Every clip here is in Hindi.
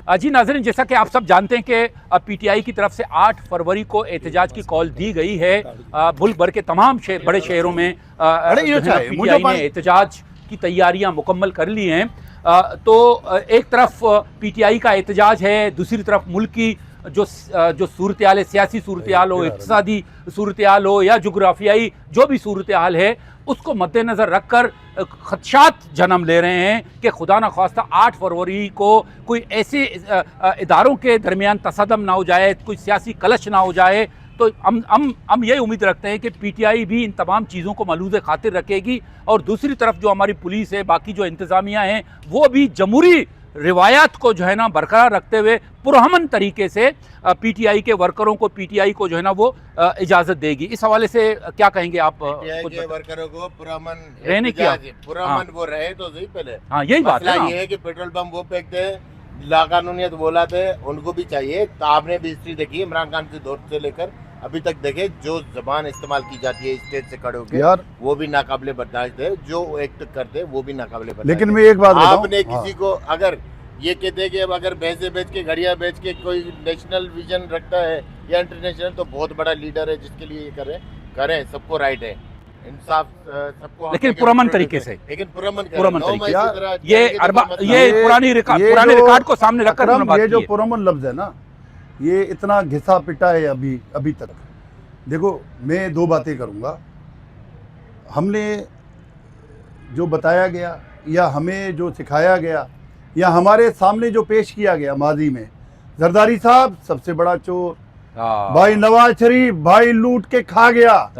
जी नाज़रीन, जैसा कि आप सब जानते हैं कि पीटीआई की तरफ से 8 फरवरी को एहतजाज की कॉल दी गई है। मुल्क भर के तमाम बड़े शहरों में पीटीआई ने एहतजाज की तैयारियां मुकम्मल कर ली हैं। तो एक तरफ पीटीआई का एहतजाज है, दूसरी तरफ मुल्क की जो सूरत हाल है, सियासी सूरत हाल हो, इक़्तिसादी सूरत हाल हो या जोग्राफियाई जो भी सूरत हाल है, उसको मद्देनज़र रखकर खदशात जन्म ले रहे हैं कि खुदा न खास्ता 8 फरवरी को कोई ऐसे इदारों के दरमियान तसदम ना हो जाए, कोई सियासी कलश ना हो जाए। तो हम ये उम्मीद रखते हैं कि पीटीआई भी इन तमाम चीज़ों को मलूज़ खातिर रखेगी और दूसरी तरफ जो हमारी पुलिस है, बाकी जो इंतज़ामिया हैं, वो भी जमहूरी रिवायात को जो है ना बरकरार रखते हुए पुरअमन तरीके से पीटीआई के वर्करों को, पीटीआई को जो है ना वो इजाज़त देगी। इस हवाले से क्या कहेंगे आप? पीटीआई के वर्करों को पुरअमन रहने की पुरअमन वो रहे तो सही पहले। हाँ, यही बात है। ये है कि पेट्रोल पंप वो फेंकते हैं, लाकानूनियत बोलाते हैं, उनको भी चाहिए। तो आपने भी हिस्ट्री देखी इमरान खान के दौर से लेकर अभी तक देखे, जो जबान इस्तेमाल की जाती है स्टेज से खड़े होकर यार, वो भी नाकाबिले बर्दाश्त है। जो एक्ट करते हैं वो भी नाकाबिले बर्दाश्त। लेकिन मैं एक बात आपने किसी को अगर ये कहते हैं कि अब अगर भैंसे बेच के, घड़िया बेच के कोई नेशनल विजन रखता है या इंटरनेशनल, तो बहुत बड़ा लीडर है जिसके लिए ये करें, सबको राइट है, इंसाफ सबको, लेकिन पुरअमन तरीके से, लेकिन पुरअमन तरीके, ये पुराने रिकॉर्ड को सामने रखकर ये जो पुरअमन लफ्ज है ना, ये इतना घिसा पिटा है अभी तक। देखो, मैं 2 बातें करूंगा। हमने जो बताया गया या हमें जो सिखाया गया या हमारे सामने जो पेश किया गया माजी में, जरदारी साहब सबसे बड़ा चोर, भाई नवाज शरीफ भाई लूट के खा गया,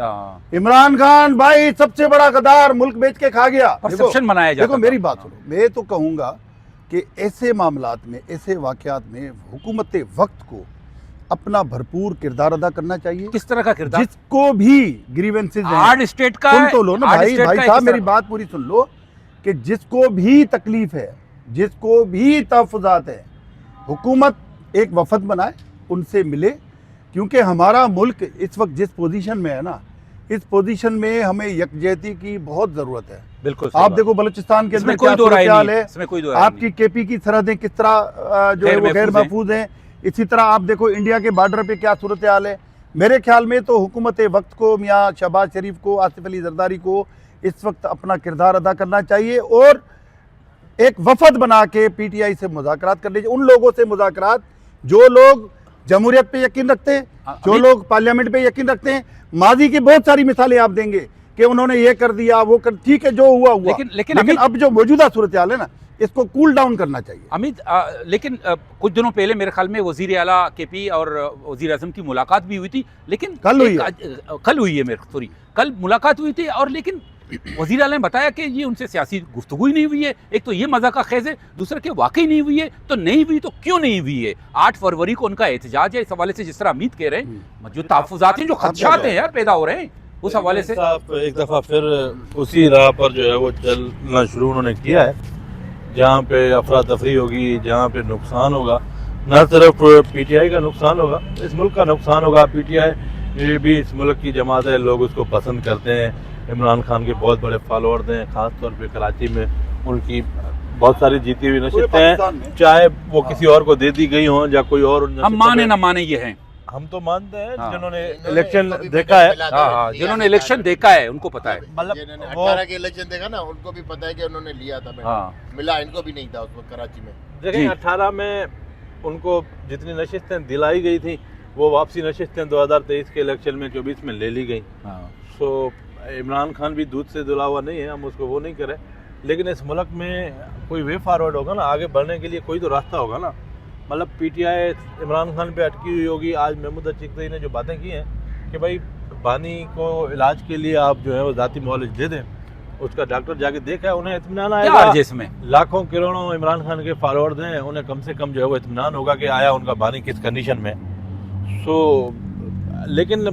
इमरान खान भाई सबसे बड़ा गद्दार, मुल्क बेच के खा गया। परसेप्शन बनाया जाता। देखो मेरी बात सुनो, मैं तो कहूंगा कि ऐसे मामलात में, ऐसे वाकयात में हुकूमत वक्त को अपना भरपूर किरदार अदा करना चाहिए। किस तरह का किरदार? जिसको भी ग्रीवेंसेस हार्ड स्टेट का सुन तो लो ना भाई साहब, मेरी बात पूरी सुन लो कि जिसको भी तकलीफ है, जिसको भी तहफ़्फ़ुज़ात है, हुकूमत एक वफद बनाए, उनसे मिले। क्योंकि हमारा मुल्क इस वक्त जिस पोजीशन में है ना, इस पोजीशन में हमें यकजहती की बहुत ज़रूरत है। बिल्कुल, आप देखो बलूचिस्तान के अंदर क्या सूरत हाल है, आपकी केपी की सरहदें किस तरह जो है वो गैर महफूज हैं। इसी तरह आप देखो इंडिया के बॉर्डर पे क्या सूरत हाल है। मेरे ख्याल में तो हुकूमत वक्त को, मियाँ शहबाज शरीफ को, आसिफ अली जरदारी को इस वक्त अपना किरदार अदा करना चाहिए और एक वफद बना के पीटीआई से मुज़ाकरात कर लीजिए। उन लोगों से मुज़ाकरात जो लोग जमहूरियत पे यकीन रखते हैं, जो लोग पार्लियामेंट पे यकीन रखते हैं। माजी की बहुत सारी मिसालें आप देंगे कि उन्होंने ये कर दिया, वो कर, ठीक है, जो हुआ हुआ। लेकिन अब जो मौजूदा सूरत हाल है ना, इसको कूल डाउन करना चाहिए। अमित, लेकिन कुछ दिनों पहले मेरे ख्याल में वज़ीर आला केपी और वज़ीर आज़म की मुलाकात भी हुई थी, लेकिन कल मुलाकात हुई थी। और लेकिन वज़ीर आला ने बताया कि ये उनसे सियासी गुफ्तगू ही नहीं हुई है। एक तो ये मज़ा का खेज़ है, दूसरा कि वाकई नहीं हुई है। तो नहीं हुई तो क्यों नहीं हुई है? 8 फरवरी को उनका एहतजाज है। इस हवाले से जिस तरह अमीद कह रहे हैं, जो तहफ़्फ़ुज़ात हैं, जो खदशात हैं यार पैदा हो रहे हैं, उस हवाले से एक दफ़ा फिर उसी राह पर जो है वो चलना शुरू उन्होंने किया है, जहाँ पे अफरा तफरी होगी, जहाँ पे नुकसान होगा। न सिर्फ पीटीआई का नुकसान होगा, इस मुल्क का नुकसान होगा। पीटीआई भी इस मुल्क की जमात है, लोग उसको पसंद करते हैं। इमरान खान के बहुत बड़े फॉलोअर्स हैं, ख़ास तौर पे कराची में उनकी बहुत सारी जीती हुई नशिस्तें हैं, चाहे वो किसी और को दे दी गई हों या कोई और। हम माने ना माने ये हैं, हम तो मानते हैं जिन्होंने इलेक्शन देखा है। जिन्होंने इलेक्शन देखा है उनको पता है। मतलब 18 के इलेक्शन देखा ना, उनको भी पता है कि उन्होंने लिया था, मिला इनको भी नहीं था उस वक्त कराची में। देखिए 18 में उनको जितनी नशिस्तें दिलाई गई थी, वो वापसी नशिस्तें 2023 के इलेक्शन में 24 में ले ली गई। सो इमरान खान भी दूध से धुला हुआ नहीं है, हम उसको वो नहीं करें। लेकिन इस मुल्क में कोई वे फॉरवर्ड होगा ना, आगे बढ़ने के लिए कोई तो रास्ता होगा ना। मतलब पीटीआई इमरान खान पे अटकी हुई होगी। आज महमूद अचीकदई ने जो बातें की हैं कि भाई बानी को इलाज के लिए आप जो है वो ज़ाती मुआवजा दे दें, उसका डॉक्टर जाके देखा है, उन्हें इत्मीनान आएगा। जिसमें लाखों करोड़ों इमरान खान के फॉलोअर्स हैं, उन्हें कम से कम जो है वो इत्मीनान होगा कि आया उनका बानी किस कंडीशन में। सो लेकिन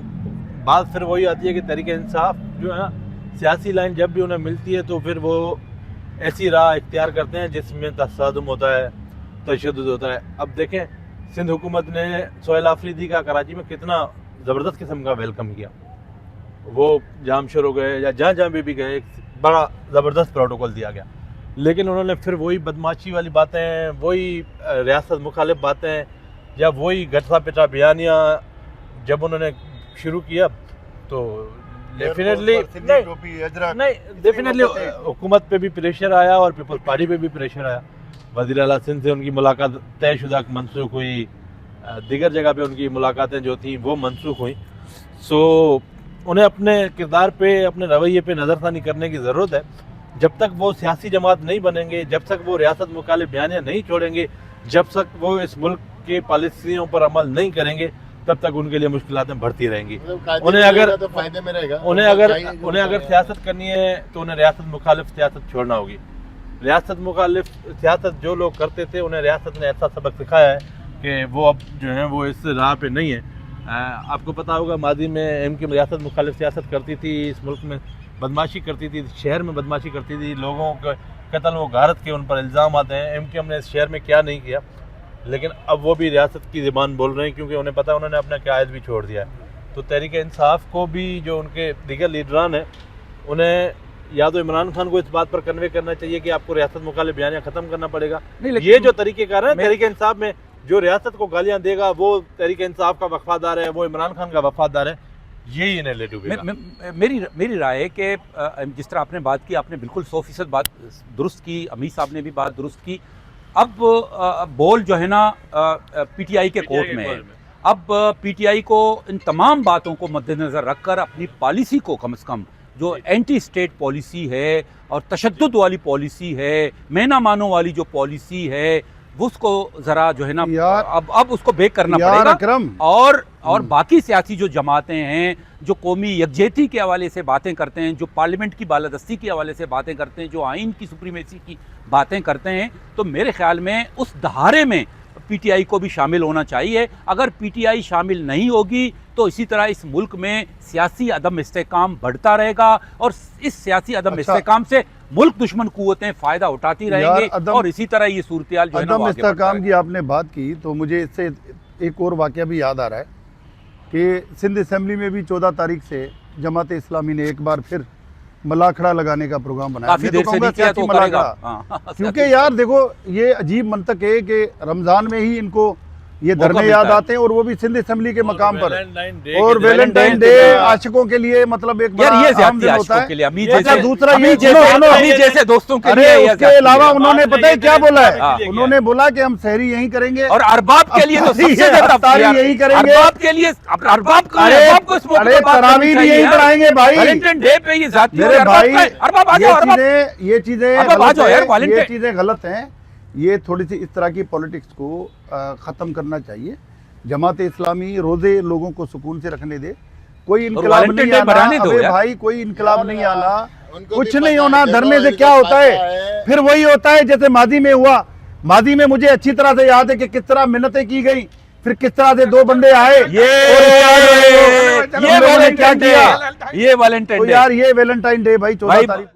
बात फिर वही आती है कि तरीके इंसाफ जो है ना, सियासी लाइन जब भी उन्हें मिलती है तो फिर वो ऐसी राह इख्तियार करते हैं जिसमें तसादुम होता है, तशद्दुद होता है। अब देखें, सिंध हुकूमत ने सोहेल आफरीदी का कराची में कितना ज़बरदस्त किस्म का वेलकम किया। वो जामशोर हो गए या जहाँ जहाँ भी गए, एक बड़ा ज़बरदस्त प्रोटोकॉल दिया गया। लेकिन उन्होंने फिर वही बदमाशी वाली बातें, वही रियासत मुखालिफ बातें या वही घटसा पिटा बयानियाँ जब उन्होंने शुरू किया तो डेफिनेटली हुकूमत पे भी प्रेशर आया और पीपल्स पार्टी पे भी प्रेशर आया। वज़ीर आला सिंध से उनकी मुलाकात तयशुदा मनसूख हुई, दीगर जगह पे उनकी मुलाकातें जो थी वो मनसूख हुई। सो उन्हें अपने किरदार पे, अपने रवैये पे नज़रसानी करने की ज़रूरत है। जब तक वो सियासी जमात नहीं बनेंगे, जब तक वो रियासत मुखालिफ बयानियाँ नहीं छोड़ेंगे, जब तक वो इस मुल्क के पॉलिसियों पर अमल नहीं करेंगे, तब तक उनके लिए मुश्किलातें बढ़ती रहेंगी। उन्हें अगर फायदे में रहेगा, उन्हें अगर सियासत करनी है तो उन्हें रियासत मुखालिफ सियासत छोड़ना होगी। रियासत मुखालिफ सियासत जो लोग करते थे उन्हें रियासत ने ऐसा सबक सिखाया है कि वो अब जो है वो इस राह पे नहीं है। आपको पता होगा माजी में एमके रियासत मुखालिफ सियासत करती थी, इस मुल्क में बदमाशी करती थी, शहर में बदमाशी करती थी, लोगों के कत्ल व गारत के उन पर इल्ज़ाम आते हैं। एमके हमने इस शहर में क्या नहीं किया, लेकिन अब वो भी रियासत की ज़बान बोल रहे हैं क्योंकि उन्हें पता है उन्होंने अपना क़याद भी छोड़ दिया है। तो तहरीक इंसाफ को भी जो उनके दीगर लीडरान हैं उन्हें या तो इमरान खान को इस बात पर कन्वे करना चाहिए कि आपको रियासत मुखालिफ बयानियाँ ख़त्म करना पड़ेगा। ये जो तरीक़ेकार है तहरीक इंसाफ में, जो रियासत को गालियाँ देगा वो तहरीक इंसाफ का वफादार है, वो इमरान खान का वफादार है, यही इन्हें ले डूबेगा। मेरी राय है कि जिस तरह आपने बात की, आपने बिल्कुल 100% बात दुरुस्त की, अमीर साहब ने भी बात दुरुस्त की। अब बॉल जो है ना पीटीआई के कोर्ट में है। अब पीटीआई को इन तमाम बातों को मद्देनज़र रखकर अपनी पॉलिसी को कम से कम, जो एंटी स्टेट पॉलिसी है और तशद्दुद वाली पॉलिसी है, मैना मानो वाली जो पॉलिसी है, उसको जरा जो है ना अब उसको बेक करना पड़ेगा। और बाकी सियासी जो जमातें हैं, जो कौमी यकजहती के हवाले से बातें करते हैं, जो पार्लियामेंट की बालादस्ती के हवाले से बातें करते हैं, जो आइन की सुप्रीमेसी की बातें करते हैं, तो मेरे ख्याल में उस धारे में पीटीआई को भी शामिल होना चाहिए। अगर पीटीआई शामिल नहीं होगी तो इसी तरह इस मुल्क में सियासी अदम इस्तेकाम बढ़ता रहेगा और इस सियासी अदम इस्तेकाम से मुल्क दुश्मन कुव्वतें फ़ायदा उठाती रहेंगी और इसी तरह ये सूरत-ए-हाल जो है ना अदम इस्तेकाम की आपने बात की तो मुझे इससे एक और वाक़या भी याद आ रहा है कि सिंध असेंबली में भी 14 तारीख से जमात इस्लामी ने एक बार फिर मलाखड़ा लगाने का प्रोग्राम बनाया। काफी देर से नहीं किया तो करेगा। क्योंकि यार देखो ये अजीब मंतक है कि रमज़ान में ही इनको ये धरने याद आते हैं और वो भी सिंध असेंबली के मकाम पर। और वैलेंटाइन डे आशिकों के लिए मतलब एक बड़ा आम दिन होता है। दूसरा ये जैसे दोस्तों के लिए, उसके अलावा उन्होंने पता है क्या बोला है, उन्होंने बोला कि हम सहरी यहीं करेंगे और अरबाब के लिए तो सबसे ज्यादा यही करेंगे, अरबाब के लिए अरबाब को तरावी भी यही पढ़ाएंगे भाई। वैलेंटाइन डे पे ये जाती है मेरे भाई, अरबाब आ जाओ, ये चीजें गलत हैं। ये थोड़ी सी इस तरह की पॉलिटिक्स को ख़त्म करना चाहिए। जमात इस्लामी रोज़े लोगों को सुकून से रखने दे, कोई इनकलाब नहीं आना भाई, कोई इनकलाब नहीं आना, कुछ नहीं होना। धरने से क्या होता है, फिर वही होता है जैसे मादी में हुआ। मादी में मुझे अच्छी तरह से याद है कि किस तरह मिन्नतें की गई, फिर किस तरह से 2 बंदे आए, ये वैलेंटाइन डे यार, ये वैलेंटाइन डे भाई 14 तारीख